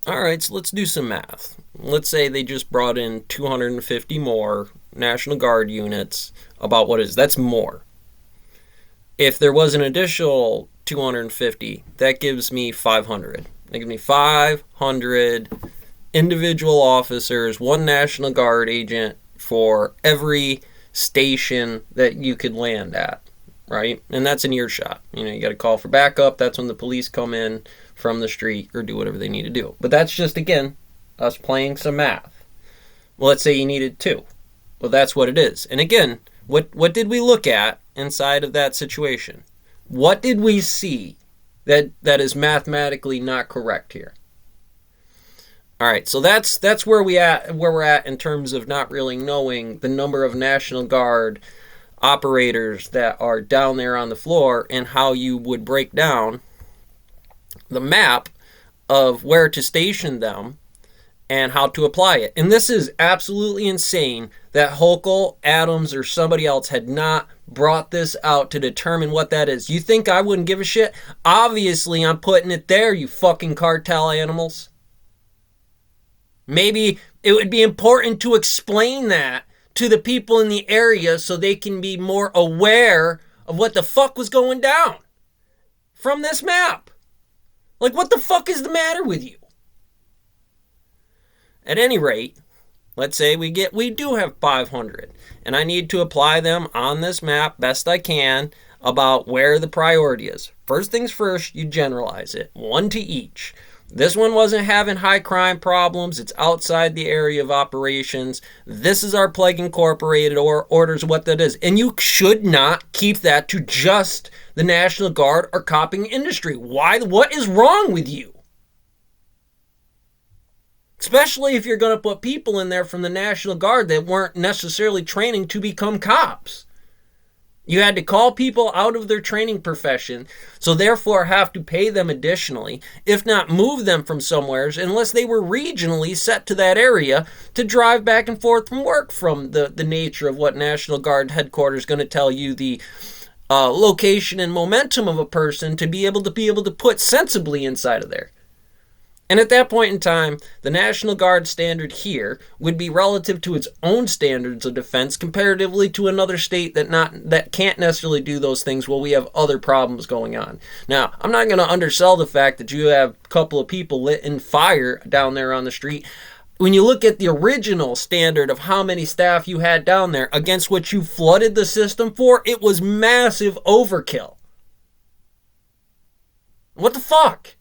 All right, so let's do some math. Let's say they just brought in 250 more National Guard units. About what is that's more. If there was an additional 250, that gives me 500. That gives me 500 individual officers, one National Guard agent for every station that you could land at, right? And that's an earshot. You got to call for backup. That's when the police come in from the street or do whatever they need to do. But that's just, again, us playing some math. Well, let's say you needed 2. Well, that's what it is. And again, what did we look at inside of that situation? What did we see that is mathematically not correct here? All right, so that's where we're at in terms of not really knowing the number of National Guard operators that are down there on the floor and how you would break down the map of where to station them and how to apply it. And this is absolutely insane that Hochul, Adams, or somebody else had not brought this out to determine what that is. You think I wouldn't give a shit? Obviously, I'm putting it there, you fucking cartel animals. Maybe it would be important to explain that to the people in the area so they can be more aware of what the fuck was going down from this map. Like, what the fuck is the matter with you? At any rate, let's say we do have 500, and I need to apply them on this map best I can about where the priority is. First things first, you generalize it, 1 to each. This one wasn't having high crime problems. It's outside the area of operations. This is our plague incorporated or orders what that is. And you should not keep that to just the National Guard or copying industry. Why? What is wrong with you? Especially if you're going to put people in there from the National Guard that weren't necessarily training to become cops. You had to call people out of their training profession, so therefore have to pay them additionally, if not move them from somewheres, unless they were regionally set to that area to drive back and forth from work from the nature of what National Guard headquarters is going to tell you the location and momentum of a person to be able to put sensibly inside of there. And at that point in time, the National Guard standard here would be relative to its own standards of defense comparatively to another state that can't necessarily do those things while we have other problems going on. Now, I'm not going to undersell the fact that you have a couple of people lit in fire down there on the street. When you look at the original standard of how many staff you had down there against what you flooded the system for, it was massive overkill. What the fuck?